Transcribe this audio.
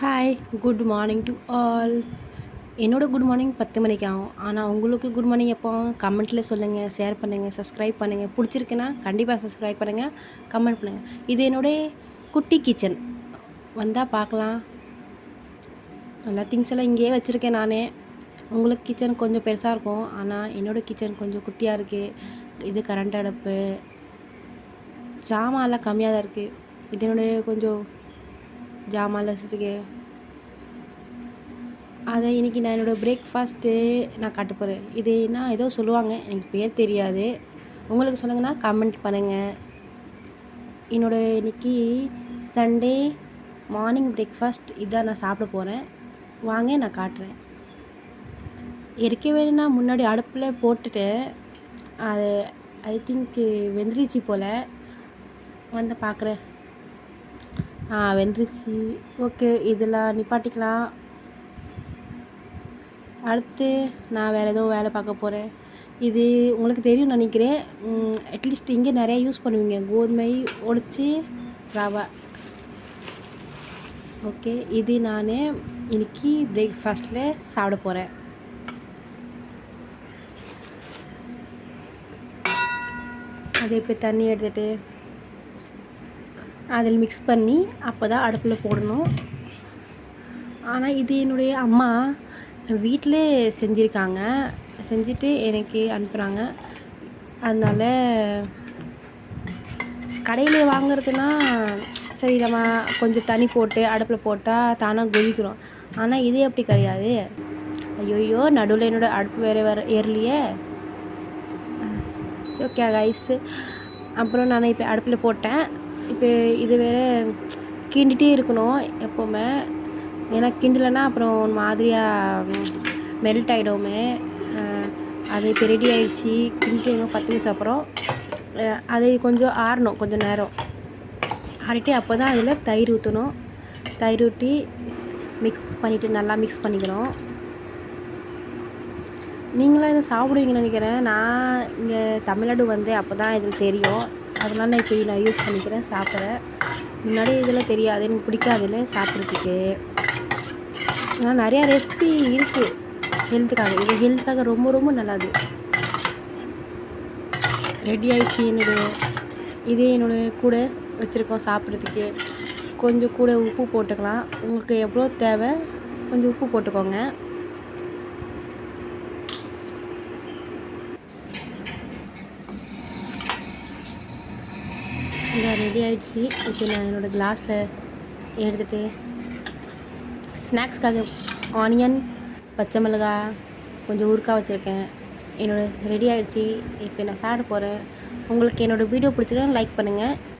Hi, good morning to all. என்னோட good morning 10 மணிக்கு ஆகும். ஆனால் உங்களுக்கு குட் மார்னிங் எப்போ? கமெண்ட்டில் சொல்லுங்கள், ஷேர் பண்ணுங்கள், சப்ஸ்கிரைப் பண்ணுங்கள். பிடிச்சிருக்குன்னா கண்டிப்பாக சப்ஸ்கிரைப் பண்ணுங்கள், கமெண்ட் பண்ணுங்கள். இது என்னுடைய குட்டி கிச்சன். வந்தால் பார்க்கலாம். எல்லா திங்ஸ் எல்லாம் இங்கேயே வச்சுருக்கேன் நானே. உங்களுக்கு கிச்சன் கொஞ்சம் பெருசாக இருக்கும், ஆனால் என்னோடய கிச்சன் கொஞ்சம் குட்டியாக இருக்குது. இது கரண்ட் அடுப்பு, ஜாமான்லாம் கம்மியாக தான் இருக்குது. இது என்னுடைய கொஞ்சம் ஜாமான் லசத்துக்கு. அதை இன்றைக்கி நான் என்னோடய பிரேக்ஃபாஸ்ட்டு நான் காட்ட போகிறேன். இது நான் ஏதோ சொல்லுவாங்க, எனக்கு பேர் தெரியாது. உங்களுக்கு சொன்னாங்கன்னா கமெண்ட் பண்ணுங்கள். இன்றைக்கி சண்டே மார்னிங் பிரேக்ஃபாஸ்ட் இதான் நான் சாப்பிட போகிறேன். வாங்க நான் காட்டுறேன். இருக்கவே நான் முன்னாடி அடுப்பில் போட்டுட்டு அது ஐ திங்க் வெந்துருச்சு போல். வந்து பார்க்குறேன். வெந்துருச்சு. ஓகே, இதெல்லாம் நிப்பாட்டிக்கலாம். அடுத்து நான் வேறு ஏதோ வேலை பார்க்க போகிறேன். இது உங்களுக்கு தெரியும் நினைக்கிறேன். அட்லீஸ்ட் இங்கே நிறையா யூஸ் பண்ணுவீங்க, கோதுமை உடைச்சி ரவை. ஓகே, இது நான் இன்றைக்கி பிரேக்ஃபாஸ்ட்டில் சாப்பிட போகிறேன். அதை இப்போ தண்ணி எடுத்துகிட்டு அதில் மிக்ஸ் பண்ணி அப்போ தான் அடுப்பில் போடணும். ஆனால் இது என்னுடைய அம்மா வீட்டிலே செஞ்சுருக்காங்க, செஞ்சுட்டு எனக்கு அனுப்புகிறாங்க. அதனால் கடையில் வாங்குறதுனா சரி, நம்ம கொஞ்சம் தண்ணி போட்டு அடுப்பில் போட்டால் தானாக கொதிக்கிறோம். ஆனால் இது அப்படி கிடையாது. ஐயோ, நடுவில் என்னோடய அடுப்பு வேறு ஏறலையே. ஓகே கைஸ், அப்புறம் நான் இப்போ அடுப்பில் போட்டேன். இப்போ இது வேறு கிண்டிகிட்டே இருக்கணும் எப்போவுமே. ஏன்னா கிண்டலைன்னா அப்புறம் ஒரு மாதிரியாக மெல்ட் ஆகிடுமே. அது இப்போ ரெடி ஆகிடுச்சி. கிண்டிட்டு 10 நிமிஷம் அப்புறம் அது கொஞ்சம் ஆறணும், கொஞ்சம் நேரம் ஆறிட்டு அப்போ தான் அதில் தயிர் ஊற்றணும். தயிர் ஊற்றி மிக்ஸ் பண்ணிவிட்டு நல்லா மிக்ஸ் பண்ணிக்கணும். நீங்களாம் இதை சாப்பிடுவீங்கன்னு நினைக்கிறேன். நான் இங்கே தமிழ்நாடு வந்து அப்போ தான் இது தெரியும். அதனால் நான் இப்போ நான் யூஸ் பண்ணிக்கிறேன், சாப்பிட்றேன். முன்னாடி இதெல்லாம் தெரியாது, எனக்கு பிடிக்காதுல்ல சாப்பிட்றதுக்கு. ஆனால் நிறையா ரெசிபி இருக்குது ஹெல்த்துக்காக. இது ஹெல்த்துக்காக ரொம்ப ரொம்ப நல்லது. ரெடி ஆகிடுச்சி இதே என்னோடய கூட வச்சுருக்கோம் சாப்பிட்றதுக்கு. கொஞ்சம் கூட உப்பு போட்டுக்கலாம். உங்களுக்கு எவ்வளோ தேவை கொஞ்சம் உப்பு போட்டுக்கோங்க. இங்கே ரெடி ஆகிடுச்சி. இப்போ நான் என்னோடய கிளாஸில் எடுத்துகிட்டு ஸ்நாக்ஸ்க்காக ஆனியன், பச்சை மிளகாய், கொஞ்சம் ஊறுக்காய் வச்சுருக்கேன். ரெடி ஆகிடுச்சி. இப்போ நான் சாப்பிட போகிறேன். உங்களுக்கு என்னோடய வீடியோ பிடிச்சிருந்தா லைக் பண்ணுங்கள்.